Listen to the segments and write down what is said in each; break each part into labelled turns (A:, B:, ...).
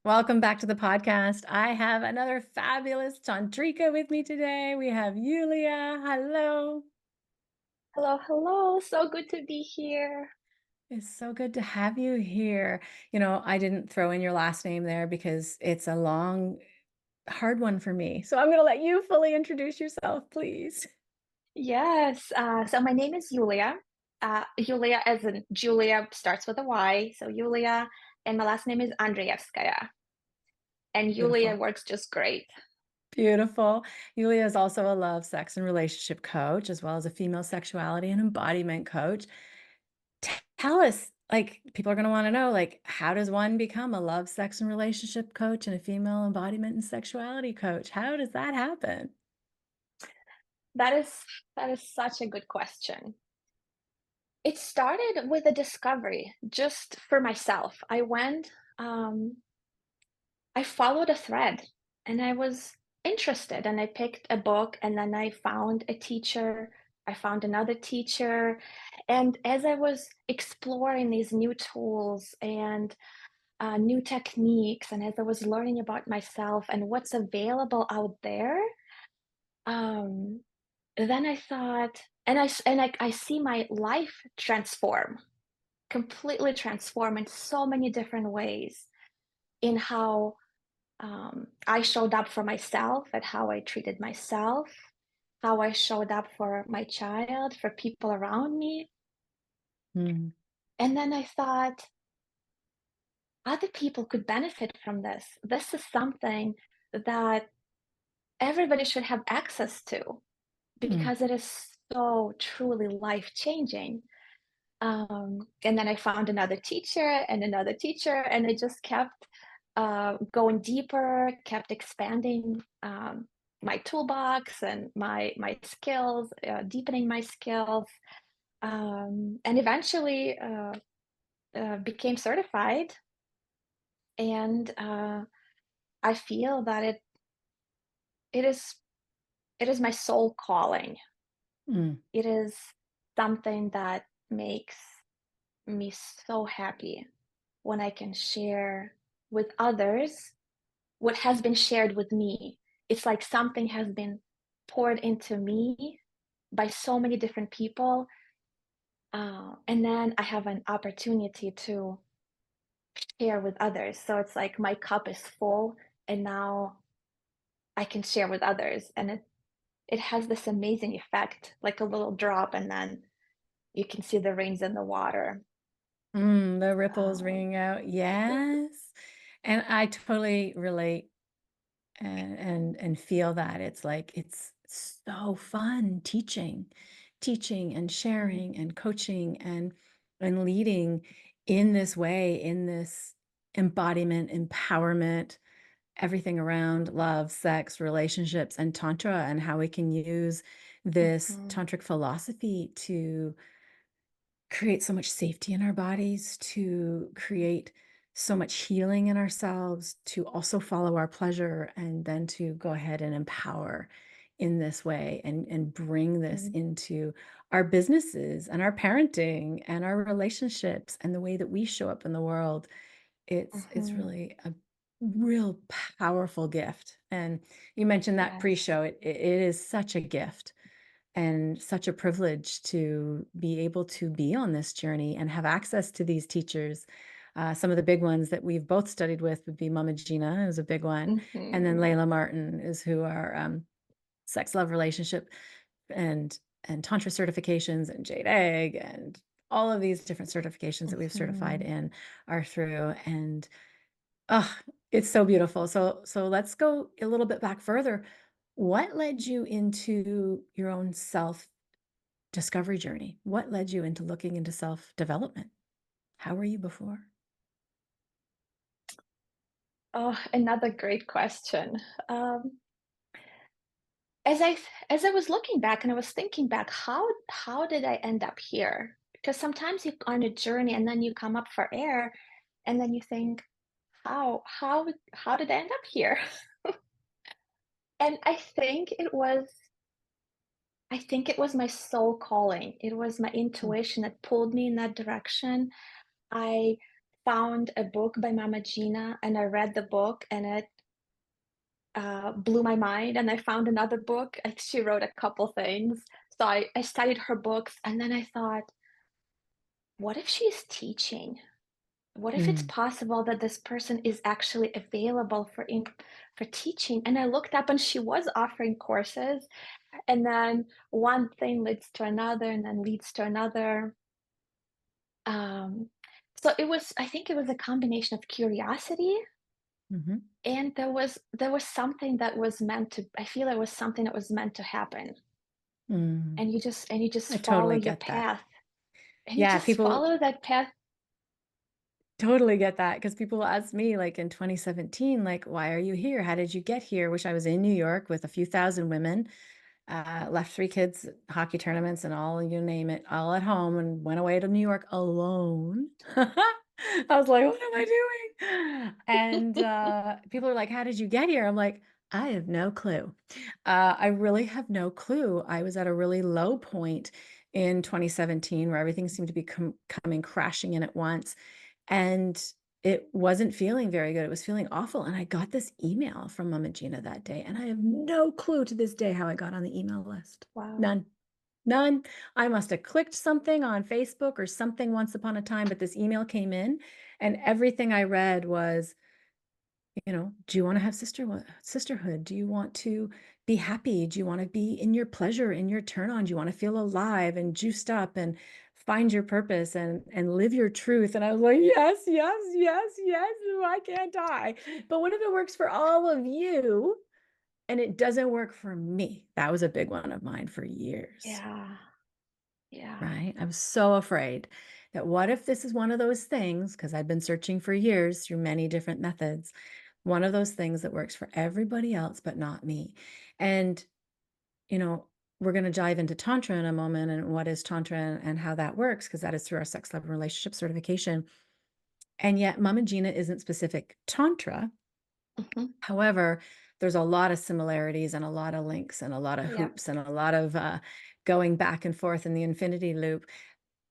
A: Welcome back to the podcast. I have another fabulous tantrika with me today. We have Yulia. Hello.
B: Hello, hello. So good to be here.
A: It's so good to have you here. I didn't throw in your last name there because it's a long, hard one for me. So I'm going to let you fully introduce yourself, please.
B: Yes, so my name is Yulia. Yulia as in Julia starts with a Y, so Yulia, and my last name is Andreyevskaya. And Yulia
A: Beautiful.
B: works just great.
A: Beautiful. Yulia is also a love, sex, and relationship coach, as well as a female sexuality and embodiment coach. Tell us, like, people are going to want to know, like, how does one become a love, sex, and relationship coach and a female embodiment and sexuality coach? How does that happen?
B: That is that is such a good question. It started with a discovery just for myself. I followed a thread and I was interested and I picked a book and then I found a teacher. I found another teacher. And as I was exploring these new tools and new techniques, and as I was learning about myself and what's available out there, um, then I thought, and I see my life transform, completely transform in so many different ways in how I showed up for myself and how I treated myself, how I showed up for my child, for people around me.
A: Mm,
B: And then I thought other people could benefit from this. This is something that everybody should have access to
A: mm.
B: because it is so truly life changing. And then I found another teacher, and it just kept going deeper, kept expanding my toolbox and my skills, deepening my skills, and eventually became certified. And I feel that it is it is my soul calling.
A: Mm,
B: It is something that makes me so happy when I can share with others what has been shared with me. It's like something has been poured into me by so many different people. And then I have an opportunity to share with others. So it's like my cup is full, and now I can share with others. And it has this amazing effect, like a little drop, and then you can see the rings in the water.
A: the ripples
B: Um,
A: ringing out. Yes. And I totally relate and feel that it's so fun teaching and sharing and coaching and leading in this way, in this embodiment, empowerment, everything around love, sex, relationships, and tantra, and how we can use this
B: mhm,
A: tantric philosophy to create so much safety in our bodies, to create so much healing in ourselves, to also follow our pleasure, and then to go ahead and empower in this way and bring this
B: mhm,
A: into our businesses and our parenting and our relationships and the way that we show up in the world. It's
B: mhm.
A: really a real powerful gift. And you mentioned that
B: Yes.
A: pre-show. It is such a gift and such a privilege to be able to be on this journey and have access to these teachers. Some of the big ones that we've both studied with would be Mama Gena is a big one, and then
B: Mhm,
A: Layla Martin is who are sex, love, relationship, and tantra certifications, and Jade Egg, and all of these different certifications that we've certified
B: mhm.
A: in are through. And oh, it's so beautiful. So let's go a little bit back further. What led you into your own self discovery journey? What led you into looking into self-development? How were you before?
B: Oh, another great question. Um, as I as I was looking back and I was thinking back, how did I end up here? Because sometimes you're on a journey and then you come up for air, and then you think, how did I end up here? And I think it was my soul calling. It was my
A: Mm,
B: intuition that pulled me in that direction. I found a book by Mama Gena, and I read the book, and it blew my mind. And I found another book, and she wrote a couple things. So I studied her books, and then I thought, what if she's teaching? What if it's
A: Mm,
B: possible that this person is actually available for teaching? And I looked up, and she was offering courses, and then one thing leads to another, and then leads to another. Um, so I think it was a combination of curiosity,
A: mhm.
B: and there was something that was meant to I feel it was something that was meant to happen.
A: Mm.
B: And you just
A: I
B: follow
A: totally
B: your
A: get that.
B: path, and you
A: Yeah,
B: just
A: people
B: follow that path.
A: totally get that because people ask me, like, in 2017, like, "Why are you here? How did you get here?" Which I was in New York with a few thousand women, left 3 kids at hockey tournaments and all, you name it, all at home, and went away to New York alone. I was like, "What am I doing?" And, people are like, "How did you get here?" I'm like, "I have no clue." I really have no clue. I was at a really low point in 2017 where everything seemed to be coming crashing in at once, and it wasn't feeling very good. It was feeling awful, and I got this email from Mama Gena that day, and I have no clue to this day how I got on the email list.
B: Wow.
A: None. None. I must have clicked something on Facebook or something once upon a time, but this email came in, and everything I read was, do you want to have sisterhood? Do you want to be happy? Do you want to be in your pleasure, in your turn on? Do you want to feel alive and juiced up and find your purpose and live your truth? And I was like, yes, yes, yes, yes. Why can't I? But what if it works for all of you and it doesn't work for me? That was a big one of mine for years.
B: Yeah. Yeah.
A: Right? I was so afraid that what if this is one of those things, because I'd been searching for years through many different methods, one of those things that works for everybody else, but not me. And, you know, we're going to dive into Tantra in a moment and what is Tantra and how that works, because that is through our sex, love, and relationship certification. And yet, Mama Gena isn't specific Tantra.
B: Mhm.
A: However, there's a lot of similarities and a lot of links and a lot of
B: Yep.
A: hoops and a lot of going back and forth in the infinity loop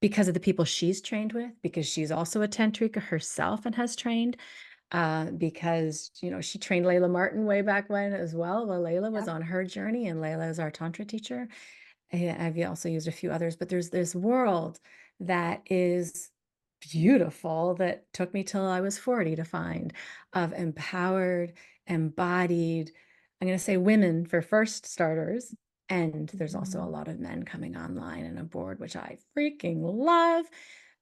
A: because of the people she's trained with, because she's also a tantrika herself and has trained, because she trained Layla Martin way back when as well. Well, Layla was
B: Yep.
A: on her journey, and Layla is our tantra teacher. I've also used a few others, but there's this world that is beautiful that took me till I was 40 to find, of empowered, embodied, I'm going to say women for first starters. And there's also a
B: Mhm.
A: lot of men coming online and aboard, which I freaking love.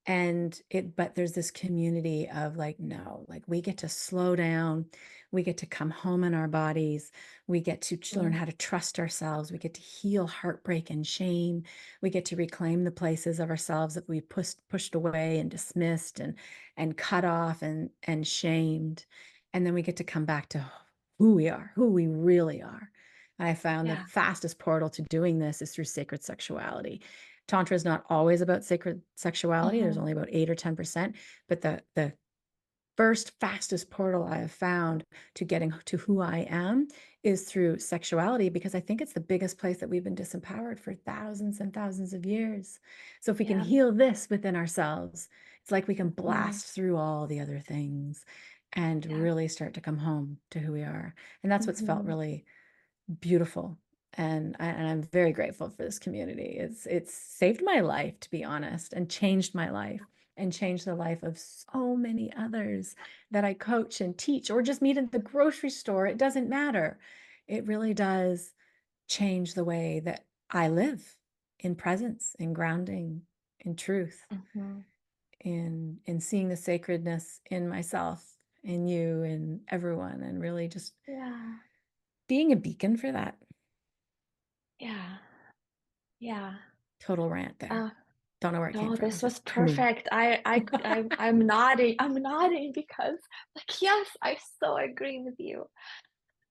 A: But there's this community of like, no, like we get to slow down, we get to come home in our bodies, we get to learn
B: Mm.
A: how to trust ourselves, we get to heal heartbreak and shame, we get to reclaim the places of ourselves that we pushed away and dismissed and cut off and shamed. And then we get to come back to who we are, who we really are. I found the
B: Yeah.
A: fastest portal to doing this is through sacred sexuality. Tantra is not always about sacred sexuality. There's
B: Mhm.
A: only about 8 or 10%, but the first fastest portal I have found to getting to who I am is through sexuality, because I think it's the biggest place that we've been disempowered for thousands and thousands of years. So if we can
B: Yeah.
A: heal this within ourselves, it's like we can
B: Mhm.
A: blast through all the other things and
B: Yeah.
A: really start to come home to who we are. And that's what's felt
B: Mhm.
A: really beautiful. And I'm very grateful for this community. It's saved my life, to be honest, and changed my life and changed the life of so many others that I coach and teach or just meet at the grocery store. It doesn't matter. It really does change the way that I live, in presence, in grounding, in truth,
B: Mhm.
A: in seeing the sacredness in myself, in you, in everyone, and really just
B: Yeah.
A: being a beacon for that.
B: Yeah. Yeah.
A: Total rant there.
B: Uh,
A: Don't know where it came
B: no,
A: from.
B: this was
A: Just boom.
B: perfect. I'm nodding. I'm nodding because, like, yes, I so agree with you.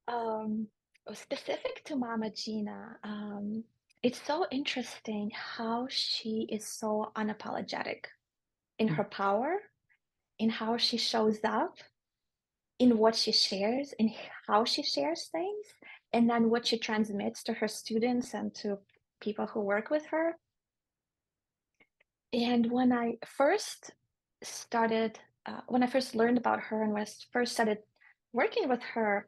B: Um, Specific to Mama Gena, it's so interesting how she is so unapologetic in
A: Mm,
B: her power, in how she shows up, in what she shares, in how she shares things, and then what she transmits to her students and to people who work with her. And when I first started when I first learned about her and when I first started working with her,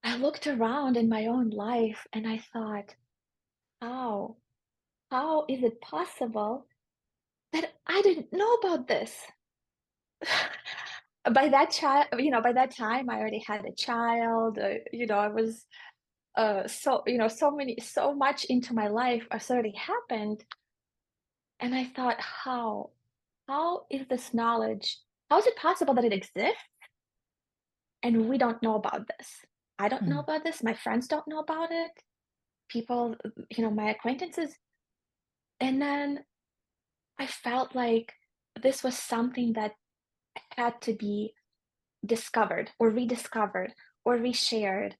B: I looked around in my own life and I thought, how? How is it possible that I didn't know about this? By that time, I already had a child. I was so much into my life has already happened, and I thought, how is this knowledge? How is it possible that it exists and we don't know about this? I don't know
A: Mm,
B: about this. My friends don't know about it. People, my acquaintances, and then I felt like this was something that had to be discovered or rediscovered or reshared,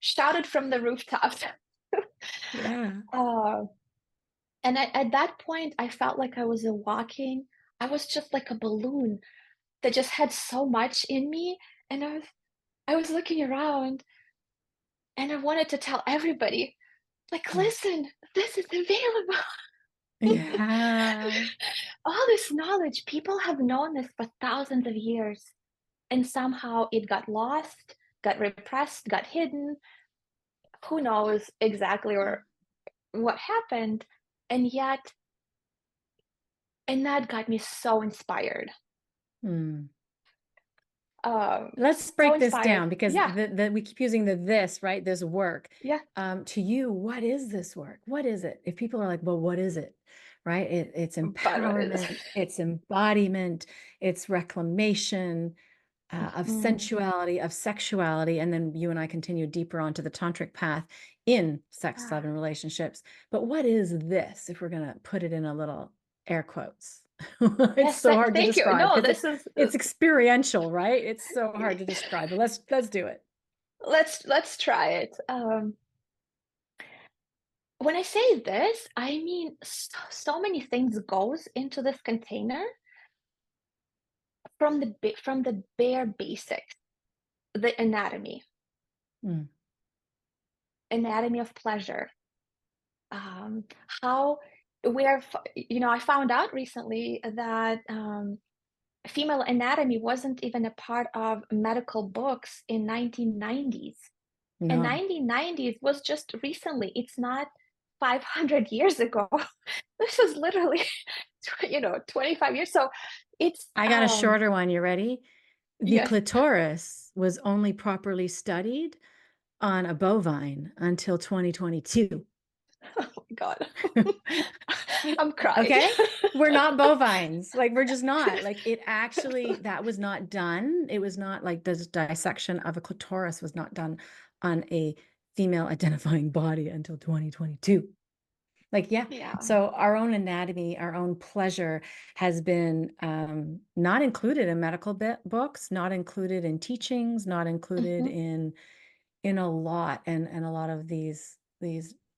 B: shouted from the rooftops.
A: yeah.
B: uh, and at that point, I felt like I was just like a balloon that just had so much in me. And I was looking around and I wanted to tell everybody, like,
A: Mm.
B: listen, this is available.
A: Yeah.
B: All this knowledge, people have known this for thousands of years. And somehow it got lost, got repressed, got hidden. Who knows exactly or what happened? And yet, and that got me so inspired.
A: Mm.
B: Um,
A: Let's
B: so
A: break this
B: inspired.
A: down because
B: Yeah,
A: we keep using the this, right? This work.
B: yeah.
A: To you, what is this work? What is it? If people are like, well, what is it? Right? It's
B: But what is
A: empowerment, it's embodiment, it's reclamation, of
B: Mhm.
A: sensuality, of sexuality, and then you and I continue deeper onto the tantric path in sex, love,
B: Ah,
A: and relationships. But what is this, if we're going to put it in a little air quotes? It's
B: yes,
A: so hard to
B: thank you.
A: describe
B: No,
A: because
B: this is
A: it's experiential, right? It's so hard to describe, but let's do it.
B: let's try it. When I say this, I mean so many things goes into this container from the bare basics, the
A: Mm,
B: anatomy of pleasure, how I found out recently that female anatomy wasn't even a part of medical books in 1990s. And
A: no,
B: 1990s was just recently. It's not 500 years ago. This is literally 25 years. So it's
A: I got a shorter one. You ready? The
B: yes.
A: clitoris was only properly studied on a bovine until 2022.
B: Oh my God. I'm crying.
A: Okay? We're not bovines. Like, we're just not. Like, it actually, that was not done. It was not like the dissection of a clitoris was not done on a female identifying body until 2022. Like, yeah.
B: Yeah.
A: So our own anatomy, our own pleasure has been not included in medical books, not included in teachings, not included
B: Mhm.
A: in a lot. And a lot of these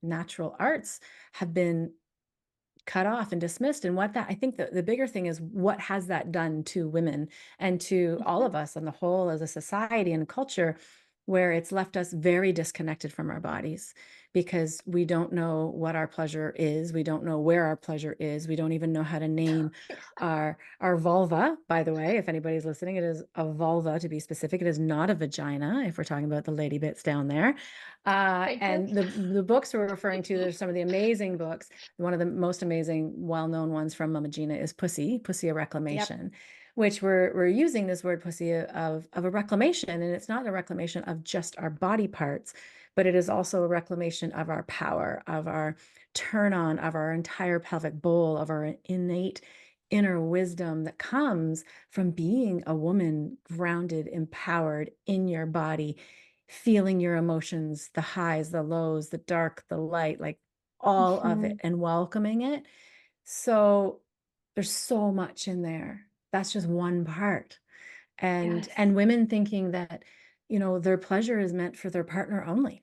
A: natural arts have been cut off and dismissed. And what that, I think the bigger thing is, what has that done to women and to all
B: Mhm.
A: of us on the whole as a society and culture, where it's left us very disconnected from our bodies because we don't know what our pleasure is. We don't know where our pleasure is. We don't even know how to name our vulva. By the way, if anybody's listening, it is a vulva, to be specific. It is not a vagina if we're talking about the lady bits down there.
B: Thank you.
A: And the books we're referring to, there's some of the amazing books. One of the most amazing, well-known ones from Mama Gena is Pussy, a
B: Yep.
A: Reclamation, which we're using this word pussy of a reclamation. And it's not a reclamation of just our body parts, but it is also a reclamation of our power, of our turn on, of our entire pelvic bowl, of our innate inner wisdom that comes from being a woman grounded, empowered in your body, feeling your emotions, the highs, the lows, the dark, the light, like all of it,
B: Mhm.
A: and welcoming it. So there's so much in there. That's just one part. And
B: Yes.
A: women thinking that, their pleasure is meant for their partner only.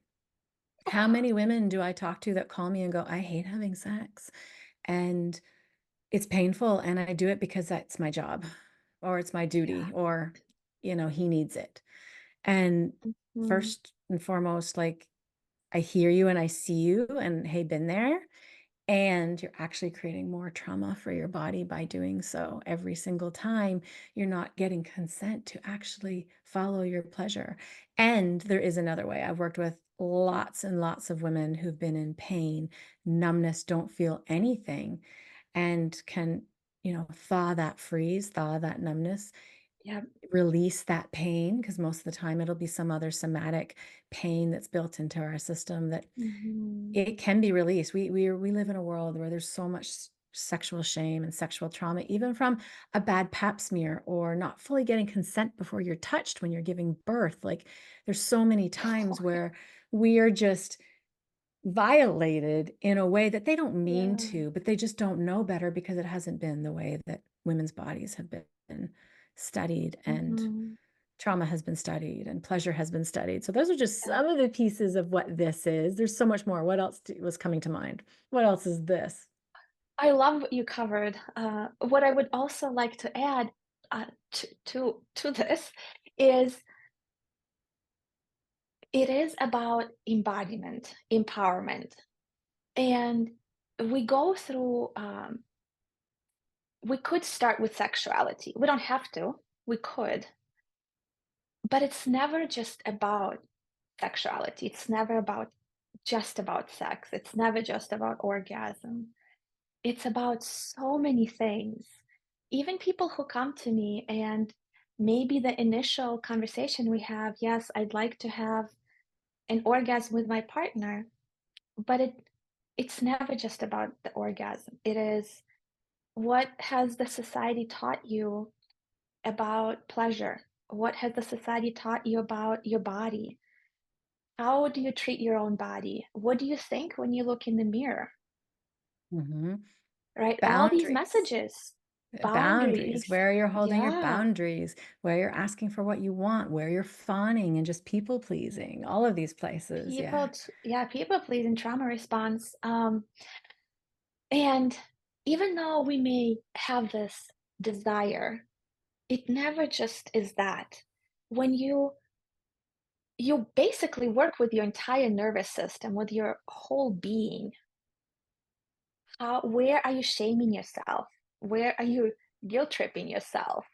A: How
B: Oh,
A: many women do I talk to that call me and go, I hate having sex and it's painful and I do it because that's my job or it's my
B: yeah.
A: duty or, he needs it. And
B: Mhm.
A: first and foremost, like, I hear you and I see you and hey, been there. And you're actually creating more trauma for your body by doing so. Every single time, you're not getting consent to actually follow your pleasure. And there is another way. I've worked with lots and lots of women who've been in pain, numbness, don't feel anything, and can, thaw that freeze, thaw that numbness,
B: Yeah.
A: release that pain, because most of the time it'll be some other somatic pain that's built into our system that
B: Mhm.
A: it can be released. We live in a world where there's so much sexual shame and sexual trauma, even from a bad pap smear or not fully getting consent before you're touched when you're giving birth. Like, there's so many times where we are just violated in a way that they don't mean
B: Yeah.
A: to, but they just don't know better because it hasn't been the way that women's bodies have been studied, and
B: Mhm.
A: trauma has been studied, and pleasure has been studied. So those are just some of the pieces of what this is. There's so much more. What else was coming to mind? What else is this?
B: I love what you covered. What I would also like to add to this is it is about embodiment, empowerment, and we go through. We could start with sexuality. We don't have to. We could, but it's never just about sexuality. It's never about just about sex. It's never just about orgasm. It's about so many things. Even people who come to me and maybe the initial conversation we have, yes, I'd like to have an orgasm with my partner, but it's never just about the orgasm. It is what has the society taught you about pleasure? What has the society taught you about your body? How do you treat your own body? What do you think when you look in the mirror?
A: Mhm.
B: Right? All these
A: Boundaries.
B: messages,
A: Boundaries,
B: boundaries.
A: where you're holding your
B: Yeah.
A: boundaries, where you're asking for what you want, where you're fawning and just people pleasing, all of these places. Yeah.
B: Yeah, people pleasing trauma response. And even though we may have this desire, it never just is that. When you basically work with your entire nervous system, with your whole being, where are you shaming yourself? Where are you guilt tripping yourself?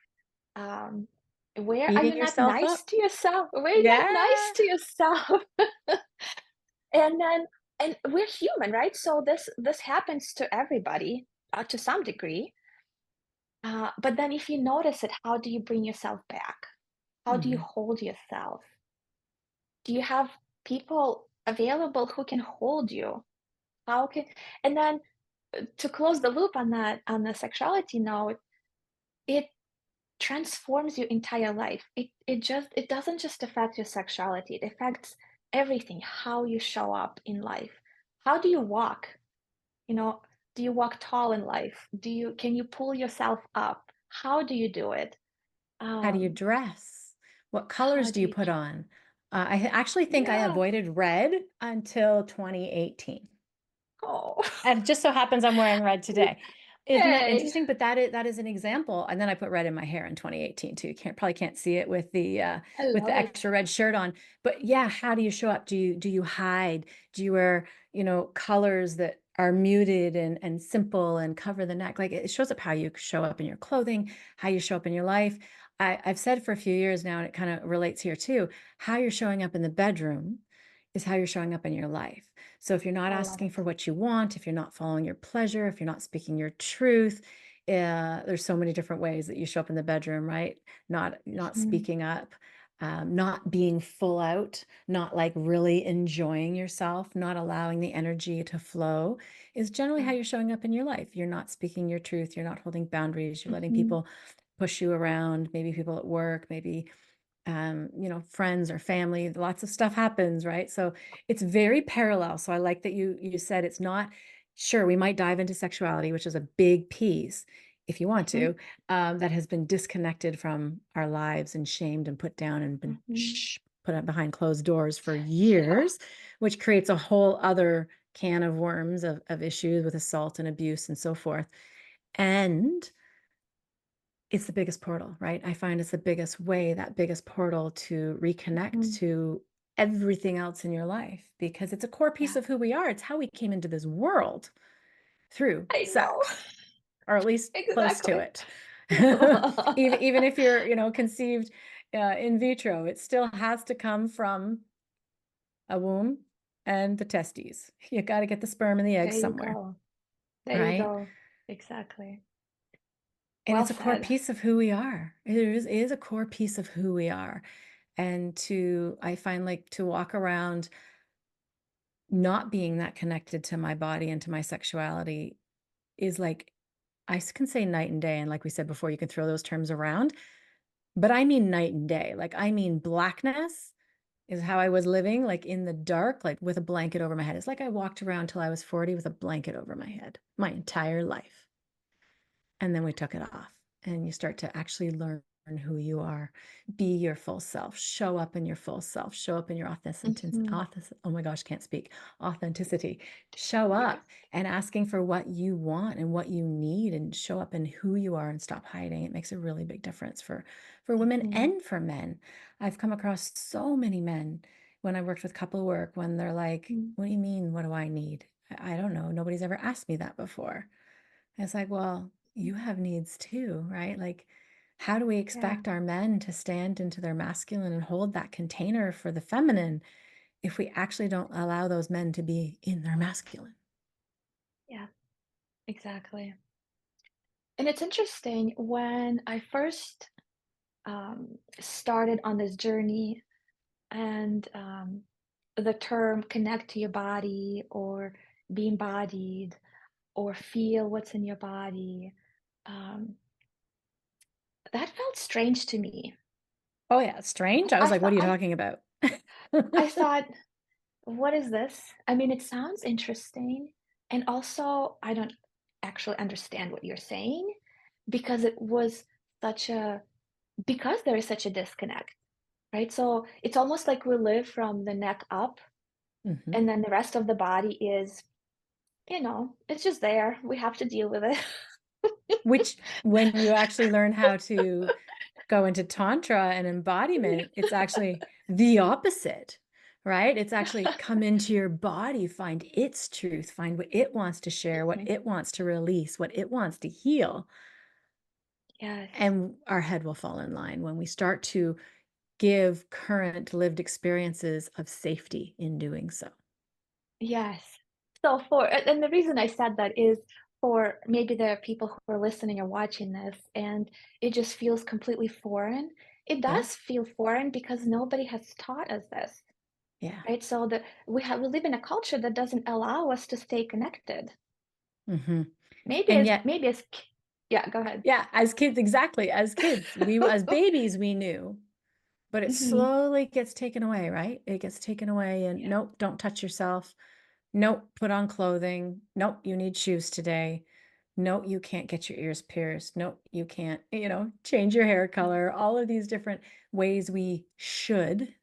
B: Um, where are
A: Beating
B: you not
A: yourself
B: nice
A: up.
B: to yourself? Where are you not nice
A: Yeah.
B: to yourself? And then and we're human, right? So this happens to everybody, to some degree. But then if you notice it, how do you bring yourself back? How do you
A: Mhm.
B: hold yourself? Do you have people available who can hold you? How can and then to close the loop on that on the sexuality note, it transforms your entire life. It doesn't just affect your sexuality, it affects everything, how you show up in life. How do you walk? You know, do you walk tall in life? Can you pull yourself up? How do you do it?
A: How do you
B: Um,
A: dress? What
B: how
A: colors do
B: do
A: you
B: you
A: put on? I actually think I
B: Yeah.
A: avoided red until 2018.
B: Oh.
A: And it just so happens I'm wearing red today. Isn't that
B: Yay.
A: interesting? But that is an example. And then I put red in my hair in 2018 too. You probably can't see it
B: I
A: with
B: love
A: the
B: it.
A: extra red shirt on. But yeah, how do you show up? Do you hide? Do you wear, colors that are muted and simple and cover the neck? Like, it shows up how you show up in your clothing, how you show up in your life. I've said for a few years now, and it kind of relates here too, how you're showing up in the bedroom is how you're showing up in your life. So if you're not
B: I love
A: asking
B: it.
A: for what you want, if you're not following your pleasure, if you're not speaking your truth, there's so many different ways that you show up in the bedroom, right? Not
B: Mhm,
A: speaking up, not being full out, not like really enjoying yourself, not allowing the energy to flow is generally how
B: yeah.
A: you're showing up in your life. You're not speaking your truth. You're not holding boundaries. You're letting
B: Mhm,
A: people push you around, maybe people at work, maybe friends or family, lots of stuff happens, right? So it's very parallel. So I like that you said it's not, sure, we might dive into sexuality, which is a big piece if you want
B: mhm,
A: to, that has been disconnected from our lives and shamed and put down and been
B: mhm.
A: put up behind closed doors for
B: Yeah.
A: years, which creates a whole other can of worms of issues with assault and abuse and so forth. And it's the biggest portal, right? I find it's the biggest way, that biggest portal to reconnect
B: Mhm.
A: to everything else in your life because it's a core piece
B: Yeah.
A: of who we are. It's how we came into this world. through
B: I know.
A: sex, or at least close to
B: Exactly.
A: it. Even if you're, conceived in vitro, it still has to come from a womb and the testes. You got to get the sperm and the egg
B: There you
A: somewhere,
B: go. There you
A: right?
B: go. Exactly.
A: And
B: Well
A: it's a core
B: said.
A: piece of who we are. It is a core piece of who we are. And I find like to walk around not being that connected to my body and to my sexuality is like, can say night and day. And like we said before, you can throw those terms around, but I mean night and day. Like, I mean, blackness is how I was living, like in the dark, like with a blanket over my head. It's like I walked around till I was 40 with a blanket over my head my entire life. And then we took it off, and you start to actually learn who you are, be your full self, show up in your full self, show up in your authenticity.
B: Hmm.
A: Oh my gosh, can't speak. Authenticity. Show
B: Yes.
A: up and asking for what you want and what you need, and show up in who you are and stop hiding. It makes a really big difference for women
B: Hmm.
A: and for men. I've come across so many men when I worked with couple work when they're like,
B: Hmm.
A: "What do you mean? What do I need? I don't know. Nobody's ever asked me that before." And it's like, well, you have needs too, right? Like, how do we
B: Yeah.
A: expect our men to stand into their masculine and hold that container for the feminine if we actually don't allow those men to be in their masculine?
B: Yeah. Exactly. And it's interesting when I first started on this journey and the term connect to your body or be embodied or feel what's in your body, um, that felt strange to me.
A: Oh, yeah. Strange. I was
B: I
A: like, what are
B: thought
A: you
B: I,
A: talking about?
B: I thought, what is this? I mean, it sounds interesting, and also I don't actually understand what you're saying because it was such a because there is such a disconnect, right? So it's almost like we live from the neck up,
A: Mhm.
B: and then the rest of the body is, it's just there. We have to deal with it.
A: Which, when you actually learn how to go into Tantra and embodiment, it's actually the opposite, right? It's actually come into your body, find its truth, find what it wants to share, what
B: Mhm.
A: it wants to release, what it wants to heal.
B: Yes.
A: And our head will fall in line when we start to give current lived experiences of safety in doing so.
B: Yes. So and the reason I said that is for maybe there are people who are listening or watching this and it just feels completely foreign. It
A: Yeah.
B: does feel foreign because nobody has taught us this,
A: Yeah.
B: right? So that we live in a culture that doesn't allow us to stay connected.
A: Hmm.
B: Maybe
A: And
B: as
A: yet,
B: maybe as ki yeah, go ahead.
A: yeah, as kids, exactly. As kids, as babies, we knew, but it
B: Mhm.
A: slowly gets taken away, right? It gets taken away, and
B: Yeah.
A: nope, don't touch yourself. Nope, put on clothing. Nope, you need shoes today. Nope, you can't get your ears pierced. Nope, you can't, change your hair
B: Mhm.
A: color. All of these different ways we should,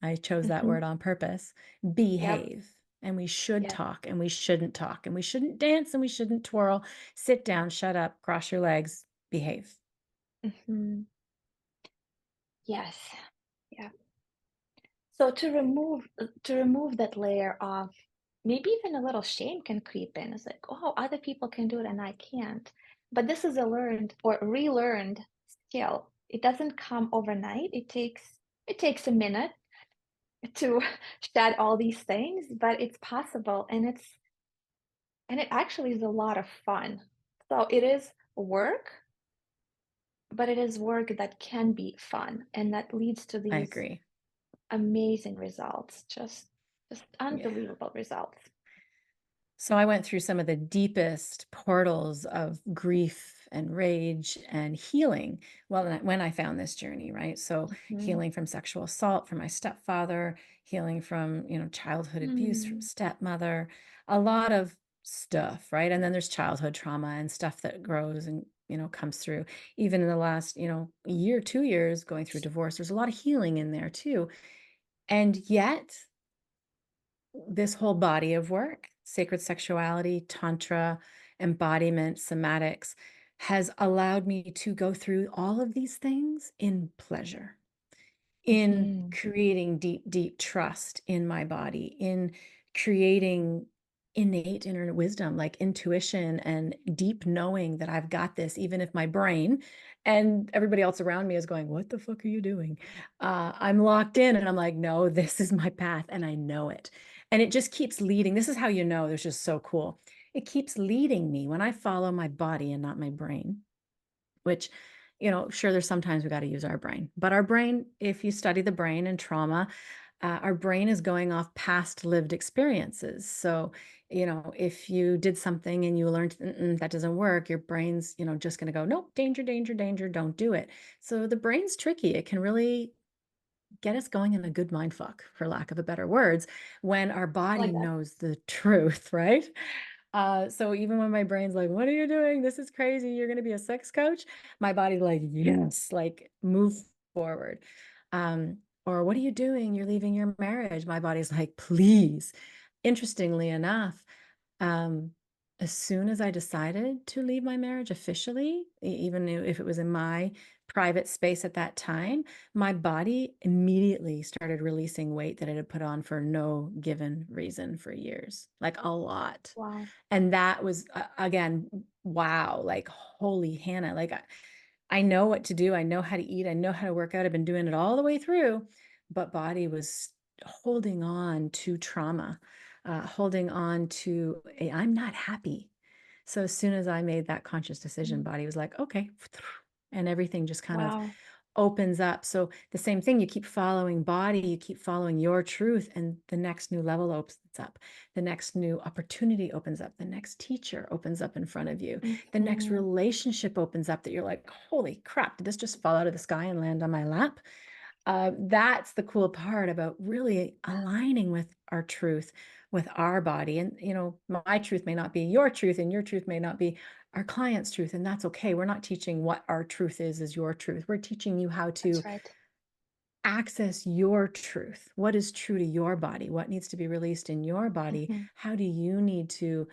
A: I chose that
B: Mhm.
A: word on purpose,
B: Yep.
A: behave. And we should
B: Yes.
A: talk and we shouldn't talk and we shouldn't dance and we shouldn't twirl. Sit down, shut up, cross your legs, behave.
B: Mhm. Yes. Yeah. So to remove that layer of maybe even a little shame can creep in. It's like, oh, other people can do it and I can't. But this is a learned or relearned skill. It doesn't come overnight. It takes a minute to shed all these things, but it's possible and it actually is a lot of fun. So it is work, but it is work that can be fun and that leads to
A: I
B: these
A: agree.
B: amazing results. Just
A: Yeah.
B: unbelievable results.
A: So I went through some of the deepest portals of grief and rage and healing. Well, when I found this journey, right? So
B: Mhm.
A: healing from sexual assault from my stepfather, healing from, childhood abuse from
B: Mm.
A: stepmother, a lot of stuff, right? And then there's childhood trauma and stuff that grows and, comes through. Even in the last, year, 2 years going through divorce, there's a lot of healing in there too. And yet this whole body of work, sacred sexuality, tantra, embodiment, somatics, has allowed me to go through all of these things in pleasure, in
B: Mhm.
A: creating deep, deep trust in my body, in creating innate inner wisdom, like intuition and deep knowing that I've got this, even if my brain and everybody else around me is going, what the fuck are you doing? I'm locked in and I'm like, no, this is my path and I know it. And it just keeps leading. This is how you know, there's just so cool. It keeps leading me when I follow my body and not my brain, which, sure, there's sometimes we got to use our brain, but our brain, if you study the brain and trauma, our brain is going off past lived experiences. So, if you did something and you learned that doesn't work, your brain's, just going to go, nope, danger, danger, danger, don't do it. So the brain's tricky. It can really get us going in a good mind fuck, for lack of a better words, when our
B: I
A: body
B: like that.
A: knows the truth, right? So even when my brain's like, what are you doing? This is crazy. You're going to be a sex coach. My body's like, yes, like move forward. Or what are you doing? You're leaving your marriage. My body's like, please. Interestingly enough, um, as soon as I decided to leave my marriage officially, even if it was in my private space at that time, my body immediately started releasing weight that it had put on for no given reason for years, like a lot.
B: Wow.
A: And that was, again, wow, like, holy Hannah, like, I know what to do. I know how to eat. I know how to work out. I've been doing it all the way through, but body was holding on to trauma, holding on to, I'm not happy. So as soon as I made that conscious decision,
B: Mm.
A: body was like, okay. And everything just kind of
B: Wow.
A: opens up. So the same thing, you keep following body, you keep following your truth, and the next new level opens up. The next new opportunity opens up. The next teacher opens up in front of you. The next
B: Mhm.
A: relationship opens up that you're like, holy crap, did this just fall out of the sky and land on my lap? That's the cool part about really aligning with our truth, with our body. And, my truth may not be your truth, and your truth may not be our client's truth. And that's okay. We're not teaching what our truth is your truth. We're teaching you how to
B: That's right.
A: access your truth. What is true to your body? What needs to be released in your body?
B: Mhm.
A: How do you need to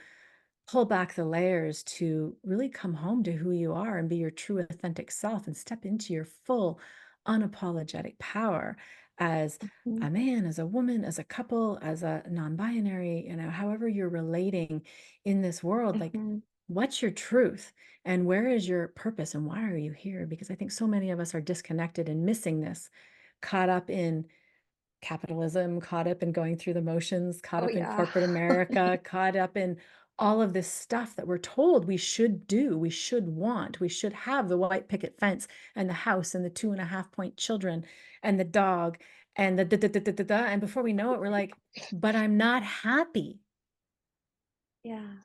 A: pull back the layers to really come home to who you are and be your true authentic self and step into your full unapologetic power as
B: Mhm.
A: a man, as a woman, as a couple, as a non-binary, however you're relating in this world, like,
B: Mhm.
A: what's your truth and where is your purpose and why are you here? Because I think so many of us are disconnected and missing this, caught up in capitalism, caught up in going through the motions, caught
B: Oh,
A: up in
B: yeah.
A: corporate America, caught up in all of this stuff that we're told we should do, we should want, we should have the white picket fence and the house and the 2.5 point children and the dog and the da, da, da, da, da, da. And before we know it, we're like, but I'm not happy.
B: Yeah.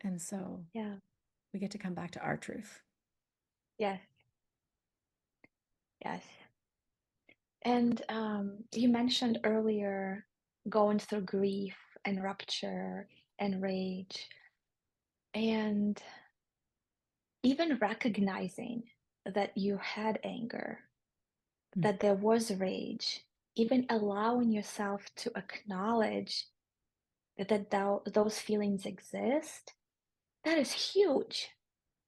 A: And so
B: Yeah.
A: we get to come back to our truth.
B: Yes. Yes. And you mentioned earlier going through grief and rupture and rage, and even recognizing that you had anger,
A: Mm.
B: that there was rage, even allowing yourself to acknowledge that those feelings exist, that is huge.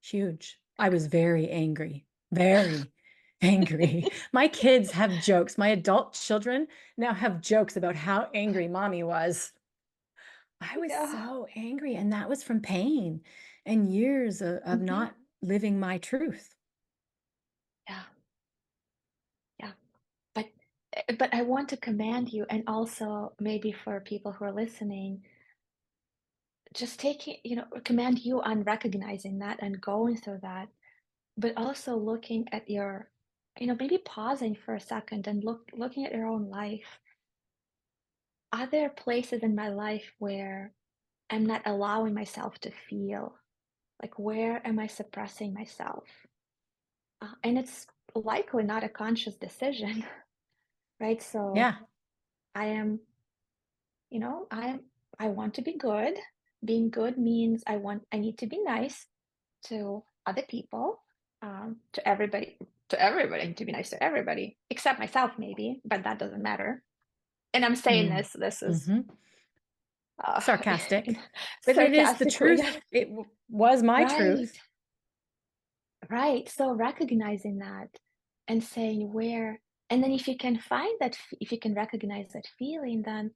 A: Huge. I was very angry, very angry. My kids have jokes. My adult children now have jokes about how angry mommy was. I was
B: Yeah.
A: so angry, and that was from pain and years of
B: Mhm.
A: not living my truth.
B: Yeah. Yeah. But but I want to commend you, and also maybe for people who are listening, just taking, commend you on recognizing that and going through that, but also looking at your, maybe pausing for a second and looking at your own life. Are there places in my life where I'm not allowing myself to feel? Like, where am I suppressing myself? And it's likely not a conscious decision, right? So
A: Yeah.
B: I am, I want to be good. Being good means I need to be nice to other people, to everybody, I need to be nice to everybody, except myself maybe, but that doesn't matter. And I'm saying
A: Mm.
B: this is
A: Hmm.
B: uh,
A: Sarcastic, but it is the
B: sarcastically,
A: truth.
B: yes.
A: It was my
B: Right,
A: truth.
B: right. So recognizing that and saying where, and then if you can find that, if you can recognize that feeling, then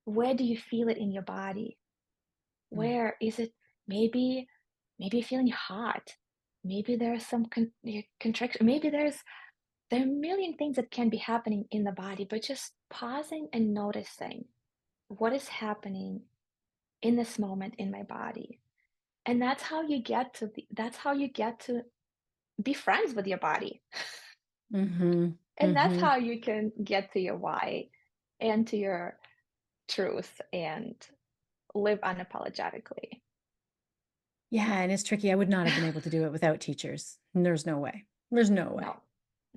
B: Where do you feel it in your body?
A: Mm.
B: Where is it? Maybe, maybe you're feeling hot. Maybe there's some contraction. Maybe there are a million things that can be happening in the body, but just pausing and noticing what is happening in this moment in my body. And that's how you get to be friends with your body.
A: Mhm.
B: And that's
A: Mhm.
B: how you can get to your why and to your truth and live unapologetically.
A: Yeah, and it's tricky. I would not have been able to do it without teachers. There's no way. There's no way.
B: No.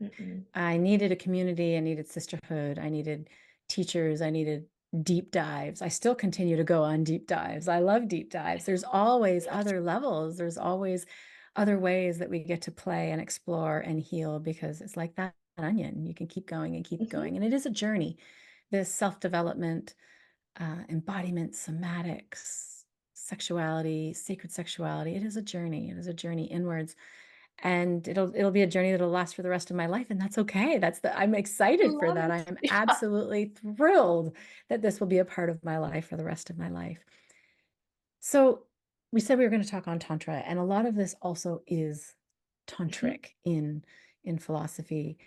B: Mm-mm.
A: I needed a community, I needed sisterhood, I needed teachers, I needed deep dives. I still continue to go on deep dives. I love deep dives. There's always other levels. There's always other ways that we get to play and explore and heal because it's like that onion. You can keep going and keep
B: Mhm.
A: going. And it is a journey. This self-development, embodiment, somatics, sexuality, sacred sexuality. It is a journey. It is a journey inwards, and it'll be a journey that'll last for the rest of my life, and that's okay. I'm excited for
B: Love
A: that. I
B: it.
A: am
B: Yeah.
A: absolutely thrilled that this will be a part of my life for the rest of my life. So we said we were going to talk on tantra, and a lot of this also is
B: Mhm.
A: tantric in philosophy.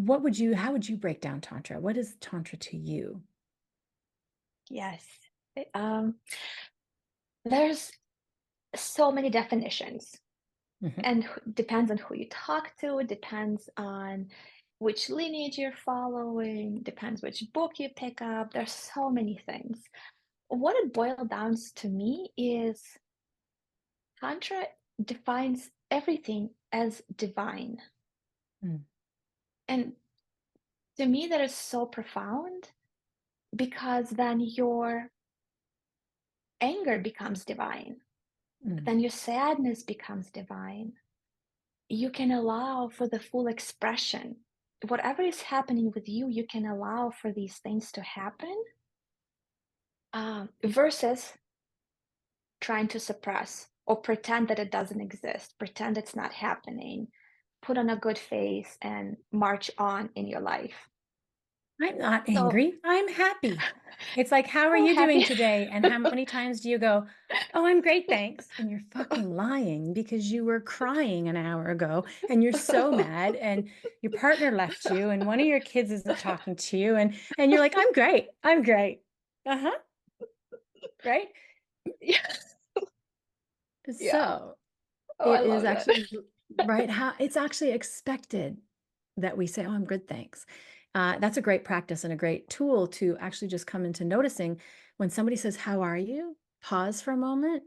A: How would you break down tantra? What is tantra to you?
B: Yes. Eh, there's so many definitions,
A: Mhm.
B: and depends on who you talk to, it depends on which lineage you're following, depends which book you pick up. There's so many things. What it boils down to me is Tantra defines everything as divine.
A: Mm,
B: And to me, that is so profound because then your anger becomes divine,
A: mm,
B: then your sadness becomes divine. You can allow for the full expression. Whatever is happening with you, you can allow for these things to happen versus trying to suppress or pretend that it doesn't exist, pretend it's not happening, put on a good face and march on in your life.
A: I'm not
B: So,
A: angry, I'm happy. It's like, "How are
B: oh,
A: you doing
B: happy.
A: today?" And how many times do you go, "Oh, I'm great, thanks," and you're fucking lying because you were crying an hour ago, and you're so mad, and your partner left you, and one of your kids isn't talking to you, and you're like, "I'm great, I'm great." Uh-huh, right?
B: Yeah, yeah.
A: So,
B: Oh, I
A: it is
B: love that.
A: actually right, how it's actually expected that we say, "Oh, I'm good, thanks." That's a great practice and a great tool to actually just come into noticing when somebody says, "How are you?" Pause for a moment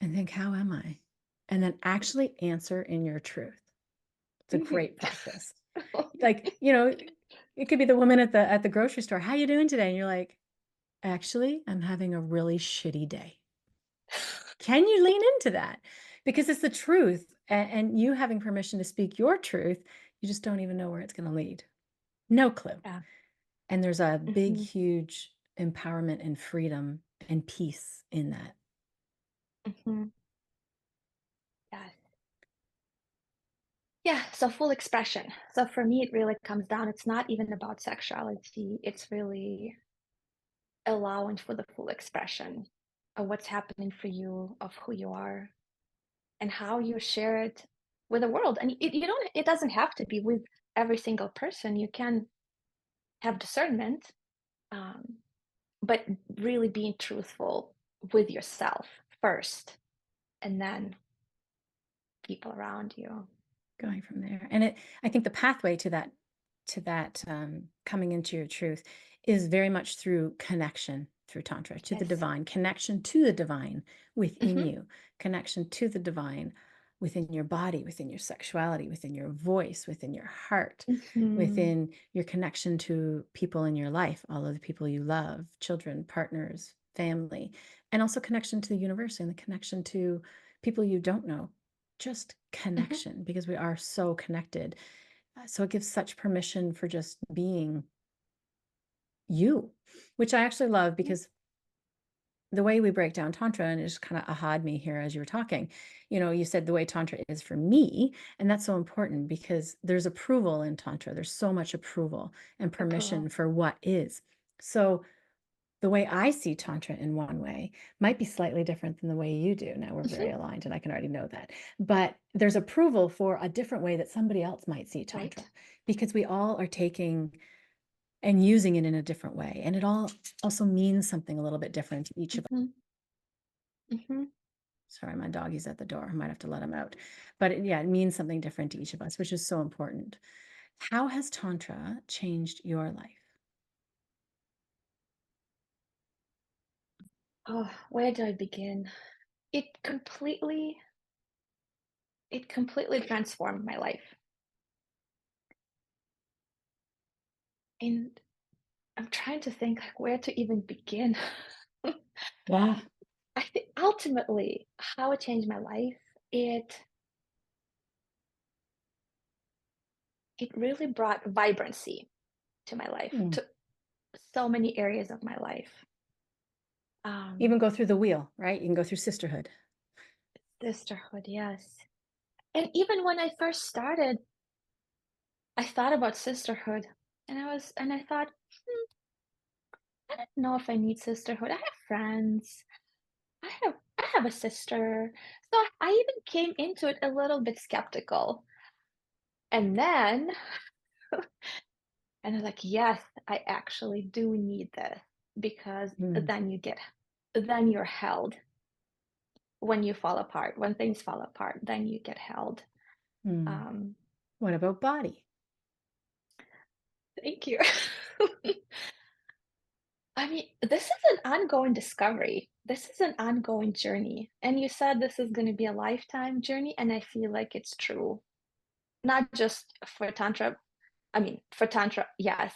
A: and think, "How am I?" And then actually answer in your truth. It's a
B: Mhm.
A: great practice. Like, it could be the woman at the grocery store, "How you doing today?" And you're like, "Actually, I'm having a really shitty day." Can you lean into that? Because it's the truth, and you having permission to speak your truth, you just don't even know where it's gonna lead. No clue.
B: Yeah.
A: And there's a big,
B: Mhm,
A: huge empowerment and freedom and peace in that.
B: mhm. Yes. Yeah, so full expression. So for me, it really comes down it's not even about sexuality, it's really allowing for the full expression of what's happening for you, of who you are, and how you share it with the world. And it doesn't have to be with every single person. You can have discernment, um, but really being truthful with yourself first, and then people around you.
A: Going from there. And I think the pathway to that coming into your truth is very much through connection through tantra to the
B: Yes.
A: divine, connection to the divine within
B: Mhm,
A: you, connection to the divine within your body, within your sexuality, within your voice, within your heart,
B: mhm,
A: within your connection to people in your life, all of the people you love, children, partners, family, and also connection to the universe and the connection to people you don't know, just
B: mhm,
A: connection because we are so connected. So it gives such permission for just being you, which I actually love
B: mhm.
A: because the way we break down tantra, and it just kind of aha'd me here as you were talking, you said the way tantra is for me, and that's so important because there's approval in tantra. There's so much approval and
B: Approval.
A: permission for what is. So the way I see Tantra in one way might be slightly different than the way you do. Now we're very
B: Mhm.
A: aligned, and I can already know that. But there's approval for a different way that somebody else might see Tantra
B: Right.
A: because we all are taking and using it in a different way. And it all also means something a little bit different to each of us.
B: Mhm. Mhm.
A: Sorry, my doggy's at the door. I might have to let him out. But yeah, it means something different to each of us, which is so important. How has Tantra changed your life?
B: Oh, where do I begin? It completely it completely transformed my life. And I'm trying to think like where to even begin.
A: Yeah.
B: I think ultimately how it changed my life, it it really brought vibrancy to my life,
A: Mm.
B: to so many areas of my life. Um,
A: Even go through the wheel, right? You can go through sisterhood.
B: Sisterhood, yes. And even when I first started, I thought about sisterhood and I thought, "Hmm, I don't know if I need sisterhood. I have friends. I have a sister." So I even came into it a little bit skeptical. And then and I was like, "Yes, I actually do need this because
A: Mm.
B: then you're held when you fall apart. When things fall apart, then you get held."
A: Mm.
B: Um,
A: What about body?
B: Thank you. I mean, this is an ongoing discovery. This is an ongoing journey. And you said this is going to be a lifetime journey, and I feel like it's true. Not just for Tantra, I mean, for Tantra, yes,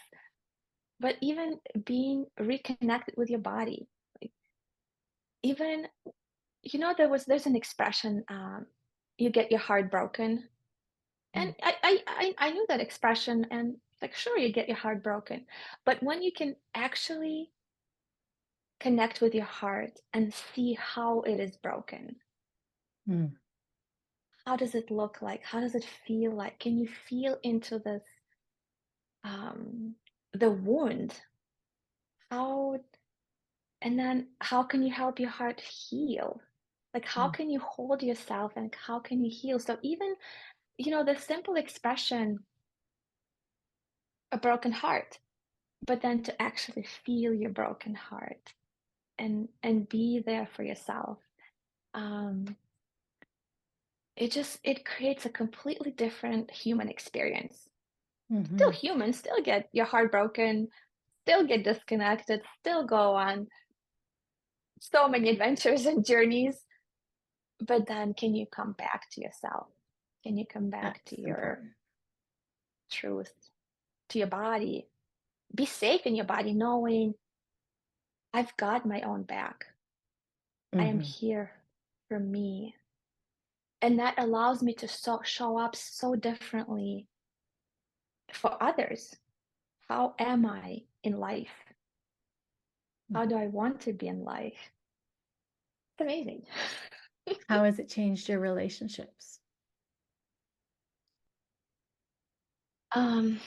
B: but even being reconnected with your body. Like, even, there's an expression, you get your heart broken. And
A: Mm.
B: I knew that expression, and like, sure, you get your heart broken. But when you can actually connect with your heart and see how it is broken.
A: Mm.
B: How does it look like? How does it feel like? Can you feel into this um the wound? How and then how can you help your heart heal? Like how
A: Mm.
B: can you hold yourself and how can you heal? So even, the simple expression a broken heart, but then to actually feel your broken heart and be there for yourself. Um it creates a completely different human experience. Still
A: Mhm.
B: human, still get your heart broken, still get disconnected, still go on so many adventures and journeys, but then can you come back to yourself? Can you come back to
A: That's
B: your
A: important.
B: truth, to your body? Be safe in your body, knowing I've got my own back. I am
A: Mhm.
B: here for me. And that allows me to show up so differently for others. How am I in life? How
A: Mhm.
B: do I want to be in life? It's amazing.
A: How has it changed your relationships?
B: Um,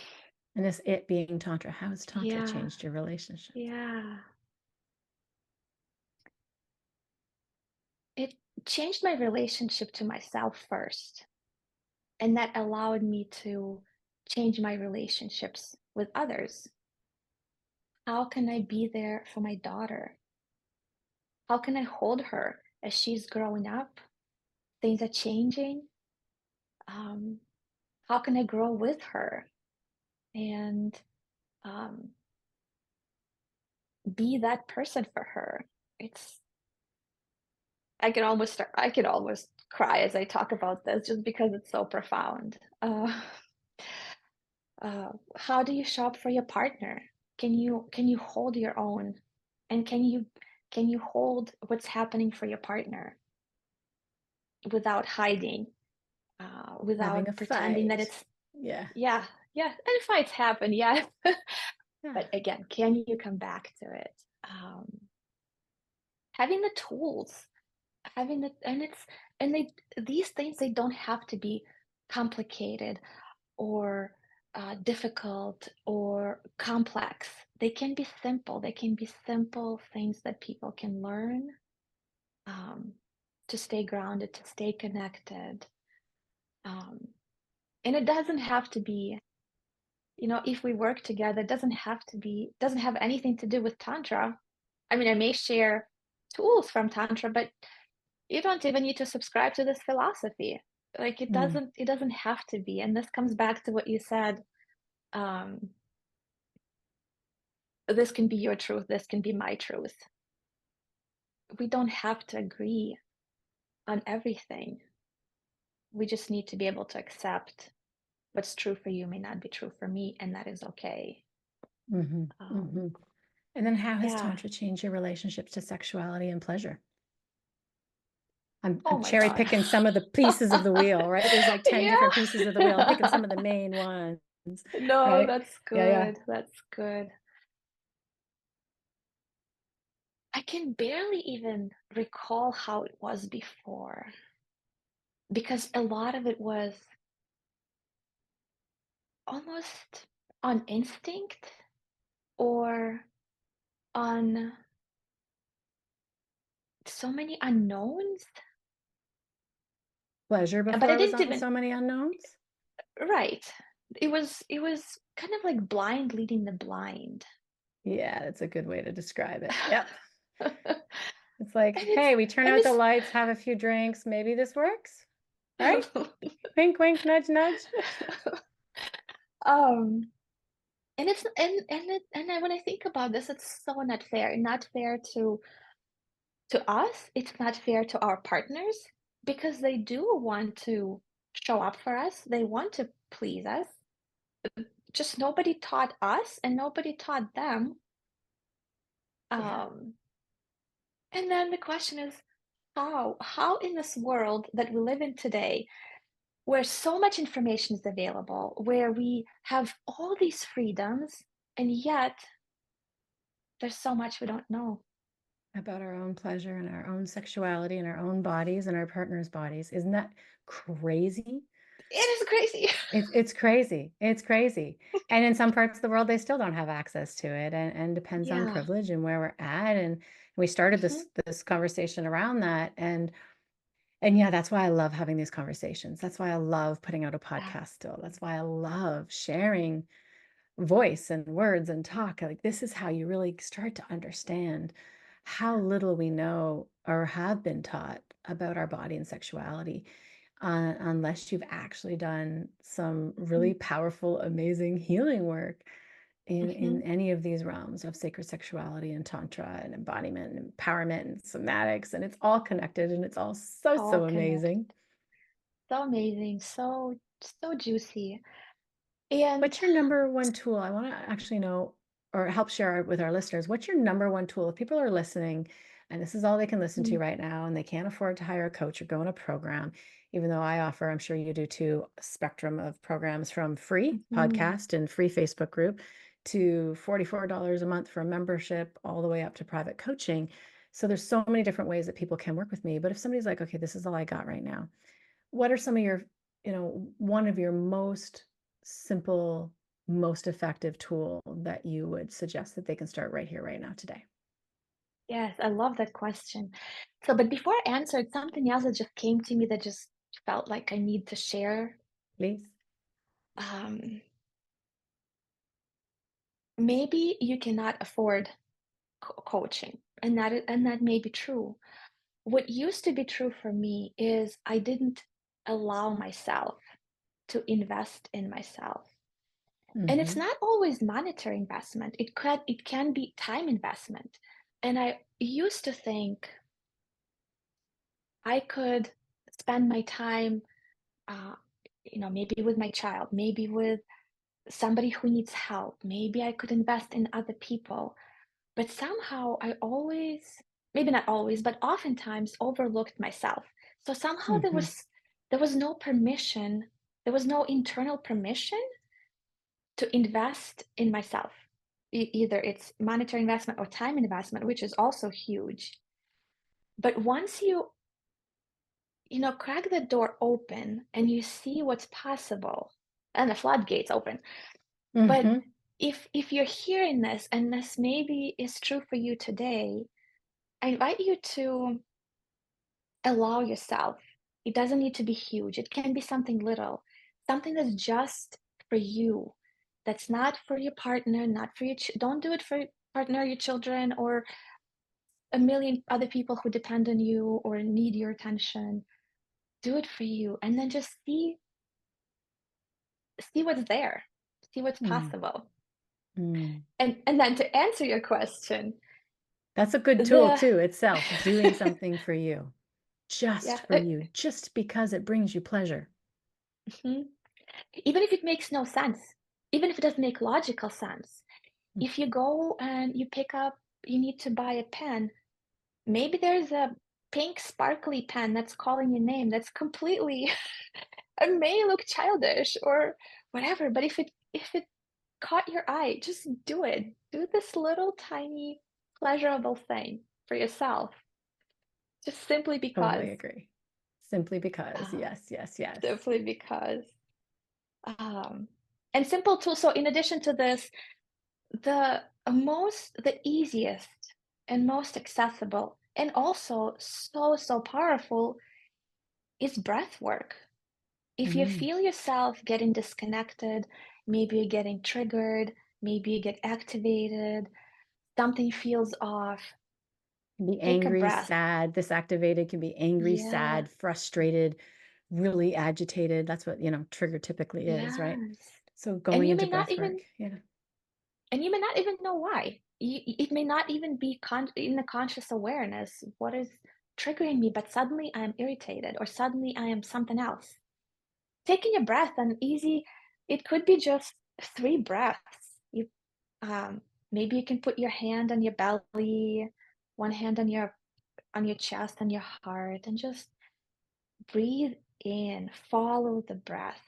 A: And this it being Tantra, how has Tantra
B: yeah,
A: changed your relationships?
B: yeah. It changed my relationship to myself first, and that allowed me to change my relationships with others. How can I be there for my daughter? How can I hold her as she's growing up? Things are changing. Um, how can I grow with her and um, be that person for her? It's I could almost cry as I talk about this just because it's so profound. How do you show up for your partner? Can you hold your own, and can you hold what's happening for your partner without hiding,
A: Having a
B: without pretending that
A: fight.
B: it's
A: Yeah.
B: yeah, yeah, and fights happen, yes.
A: Yeah.
B: But again, can you come back to it? Having the tools, having the and it's and they these things, they don't have to be complicated or difficult or complex. They can be simple. They can be simple things that people can learn um, to stay grounded, to stay connected. Um, and it doesn't have to be, if we work together, it doesn't have anything to do with Tantra. I mean, I may share tools from Tantra, but you don't even need to subscribe to this philosophy. Like
A: Mm,
B: it doesn't have to be. And this comes back to what you said. Um, this can be your truth, this can be my truth. We don't have to agree on everything. We just need to be able to accept what's true for you may not be true for me, and that is okay.
A: mhm,
B: Um,
A: mhm. And then how has
B: yeah.
A: Tantra changed your relationships to sexuality and pleasure?
B: Oh
A: I'm
B: my
A: cherry
B: God.
A: picking some of the pieces of the wheel, right? There's like 10 different pieces of the wheel. I'm picking some
B: Yeah.
A: of the main ones,
B: No,
A: right?
B: that's
A: Yeah, yeah.
B: good. That's good. I can barely even recall how it was before because a lot of it was almost on instinct or on so many unknowns.
A: Pleasure
B: But I
A: before was
B: didn't
A: on
B: even
A: so many unknowns?
B: right. It was kind of like blind leading the blind.
A: Yeah, that's a good way to describe it. Yep.
B: And
A: It's like,
B: it's
A: hey, we turn
B: and
A: out the
B: it's
A: lights, have a few drinks, maybe this works, right? Wink, wink, nudge, nudge.
B: um and it's and when I think about this, it's so not fair. Not fair to us, it's not fair to our partners because they do want to show up for us. They want to please us. Just nobody taught us and nobody taught them.
A: Yeah,
B: Um, and then the question is how in this world that we live in today, where so much information is available, where we have all these freedoms, and yet there's so much we don't know.
A: about our own pleasure and our own sexuality and our own bodies and our partner's bodies. Isn't that crazy?
B: It is crazy.
A: It's crazy. It's crazy. And in some parts of the world, they still don't have access to it, and depends on
B: Yeah.
A: privilege and where we're at. And we started
B: Mhm.
A: this conversation around that, and yeah, that's why I love having these conversations. That's why I love putting out a podcast still. That's why I love sharing voice and words and talk. Like this is how you really start to understand how little we know or have been taught about our body and sexuality, unless you've actually done some really
B: Mhm.
A: powerful, amazing healing work in
B: Mhm.
A: any of these realms of sacred sexuality and tantra and embodiment and empowerment and somatics, and it's all connected and it's all so
B: All
A: so
B: connected.
A: amazing.
B: So amazing, so juicy. And
A: What's your number one tool? I want to actually know or help share with our listeners. What's your number one tool? If people are listening and this is all they can listen to
B: mm,
A: right now and they can't afford to hire a coach or go in a program, even though I offer, I'm sure you do too, a spectrum of programs from free
B: mhm,
A: podcast and free Facebook group to $44 a month for a membership, all the way up to private coaching. So there's so many different ways that people can work with me. But if somebody's like, okay, this is all I got right now, what are some of your, one of your most simple, most effective tool that you would suggest that they can start right here, right now, today?
B: yes, I love that question. So, but before I answered, something else that just came to me that just felt like I need to share.
A: Please.
B: Um, Maybe you cannot afford coaching, and that may be true. What used to be true for me is I didn't allow myself to invest in myself. And it's
A: Mm-hmm.
B: not always monetary investment. It can be time investment. And I used to think I could spend my time, uh, maybe with my child, maybe with somebody who needs help. Maybe I could invest in other people. But somehow I always, maybe not always, but oftentimes overlooked myself. So somehow there
A: Mm-hmm.
B: was there was no permission, there was no internal permission to invest in myself. Either it's monetary investment or time investment, which is also huge. But once you crack the door open and you see what's possible, and the floodgates open. But
A: Mhm.
B: if you're hearing this and this maybe is true for you today, I invite you to allow yourself. It doesn't need to be huge. It can be something little, something that's just for you. That's not for your partner, not for your don't do it for your partner, your children, or a million other people who depend on you or need your attention. Do it for you and then just see what's there. See what's
A: Mm,
B: possible.
A: mm.
B: And then to answer your question,
A: That's a good tool
B: the
A: too itself, doing something for you, just
B: yeah,
A: for you, just because it brings you pleasure.
B: mhm. Even if it makes no sense, even if it doesn't make logical sense,
A: Mm,
B: if you go and you pick up, you need to buy a pen, maybe there's a pink sparkly pen that's calling your name that's completely it may look childish or whatever, but if it caught your eye, just do it. Do this little tiny pleasurable thing for yourself, just simply because.
A: totally agree. Simply because,
B: Uh,
A: yes, yes, yes.
B: simply because. Um, and simple tools. So in addition to this, the easiest and most accessible and also so powerful is breath work. If you
A: Mm.
B: feel yourself getting disconnected, maybe you're getting triggered, maybe you get activated, something feels off,
A: Can be
B: take a
A: angry,
B: breath.
A: sad. This activated can be angry,
B: Yeah,
A: sad, frustrated, really agitated. That's what, trigger typically is, right?
B: yes.
A: So
B: And
A: going
B: you
A: into
B: may not
A: breath
B: even
A: work, yeah.
B: and you may not even know why. It may not even be in the conscious awareness what is triggering me, but suddenly I am irritated or suddenly I am something else. Taking a breath and easy, it could be just 3 breaths. Maybe you can put your hand on your belly, one hand on your chest and your heart, and just breathe in. Follow the breath.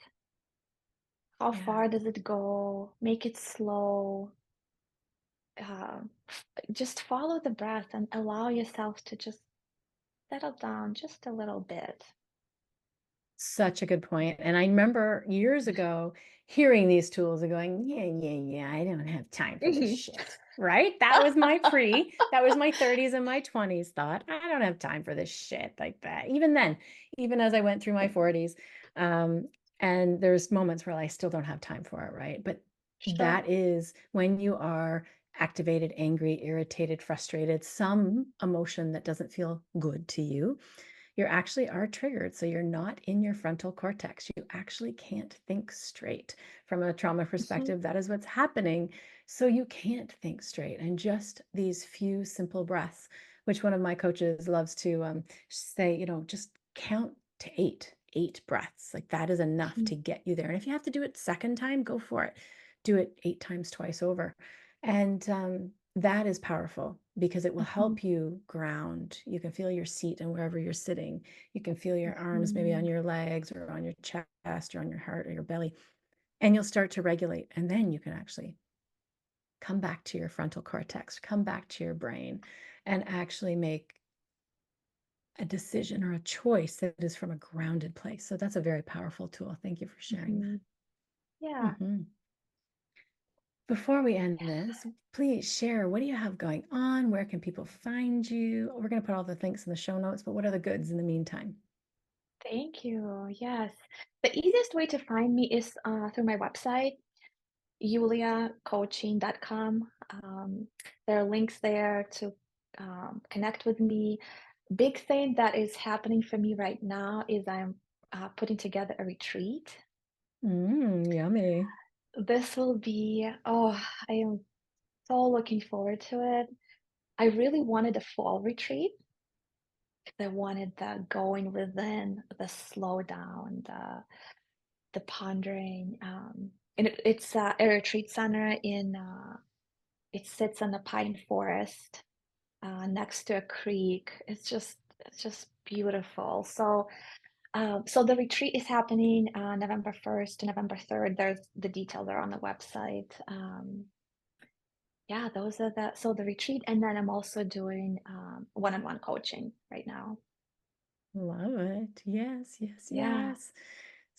B: How
A: Yeah.
B: far does it go? Make it slow. Just follow the breath and allow yourself to just settle down just a little bit.
A: Such a good point. And I remember years ago hearing these tools and going, yeah, yeah, yeah, I don't have time for this
B: Mhm.
A: shit. Right? That was my 30s and my 20s thought. I don't have time for this shit like that. Even then, even as I went through my 40s, um, and there's moments where I still don't have time for it, right? But
B: Sure.
A: that is when you are activated, angry, irritated, frustrated, some emotion that doesn't feel good to you, you actually are triggered. So you're not in your frontal cortex. You actually can't think straight. From a trauma
B: Mhm,
A: perspective, that is what's happening. So you can't think straight. And just these few simple breaths, which one of my coaches loves to say, just count to eight breaths. Like that is enough
B: mhm,
A: to get you there. And if you have to do it second time, go for it. Do it 8 times twice over. And that is powerful because it will
B: mhm,
A: help you ground. You can feel your seat and wherever you're sitting. You can feel your arms maybe on
B: mhm,
A: your legs or on your chest or on your heart or your belly, and you'll start to regulate. And then you can actually come back to your frontal cortex, come back to your brain, and actually make a decision or a choice that is from a grounded place. So that's a very powerful tool. Thank you for sharing that.
B: mhm. Yeah.
A: Mhm. Before we end this, please share, what do you have going on? Where can people find you? We're going to put all the links in the show notes, but what are the goods in the meantime?
B: Thank you. Yes. The easiest way to find me is through my website, yuliacoaching.com. There are links there to connect with me. Big thing that is happening for me right now is I'm putting together a retreat.
A: Yummy.
B: This will be, oh, I am so looking forward to it. I really wanted a fall retreat. I wanted the going within, the slow down, the pondering. And it's a retreat center it sits in a pine forest next to a creek. It's just beautiful. So the retreat is happening November 1st to November 3rd. There's the details are on the website. Yeah, those are the retreat, and then I'm also doing one-on-one coaching right now.
A: Love it. Yes, yes,
B: Yeah.
A: yes.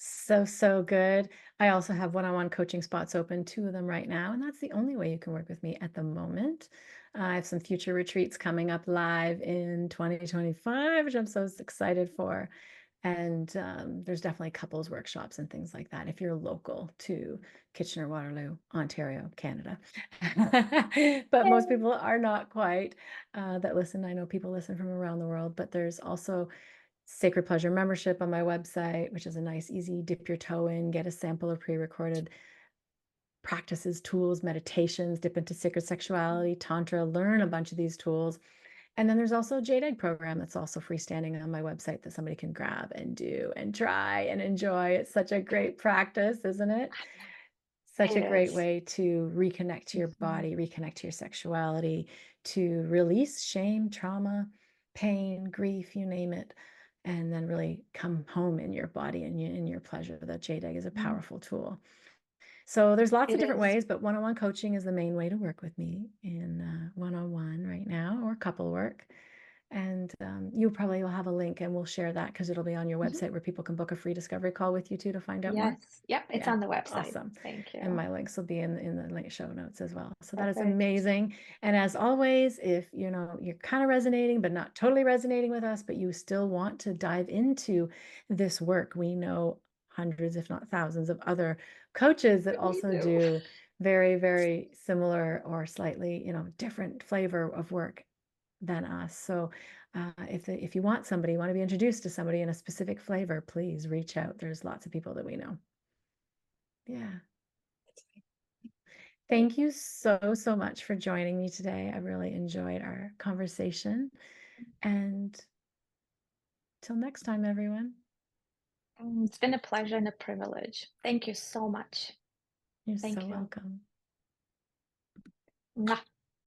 A: So, so good. I also have one-on-one coaching spots open, 2 of them right now, and that's the only way you can work with me at the moment. I have some future retreats coming up live in 2025, which I'm so excited for. And there's definitely couples workshops and things like that if you're local to Kitchener-Waterloo, Ontario, Canada. But most
B: Yay.
A: people are not quite that listen. I know people listen from around the world, but there's also Sacred Pleasure membership on my website, which is a nice, easy dip your toe in, get a sample of pre-recorded practices, tools, meditations, dip into sacred sexuality, Tantra, learn a bunch of these tools. And then there's also a Jade Egg program that's also freestanding on my website that somebody can grab and do and try and enjoy. It's such a great practice, isn't it? Such
B: It
A: a great
B: is.
A: way to reconnect to your
B: Mhm.
A: body, reconnect to your sexuality, to release shame, trauma, pain, grief, you name it, and then really come home in your body and in your pleasure. The Jade Egg is a
B: Mhm.
A: powerful tool. So there's lots of
B: It
A: different
B: is.
A: ways, but one-on-one coaching is the main way to work with me in one-on-one right now, or couple work. And you probably will have a link and we'll share that because it'll be on your
B: Mhm.
A: website where people can book a free discovery call with you too to find out more.
B: Yes. Yep, it's
A: Yeah,
B: on the website.
A: awesome.
B: Thank
A: And
B: you.
A: my links will be in the link show notes as well. So that is
B: Perfect.
A: amazing. And as always, if you're kind of resonating, but not totally resonating with us, but you still want to dive into this work, we know hundreds, if not thousands, of other coaches that
B: We
A: also
B: do.
A: do very, very similar or slightly, different flavor of work than us. So if you want somebody, you want to be introduced to somebody in a specific flavor, please reach out. There's lots of people that we know. Yeah.
B: Great.
A: Thank you so, so much for joining me today. I really enjoyed our conversation. And till next time, everyone,
B: It's been a pleasure and a privilege. Thank you so much.
A: you're so
B: Thank you.
A: welcome.
B: Mwah.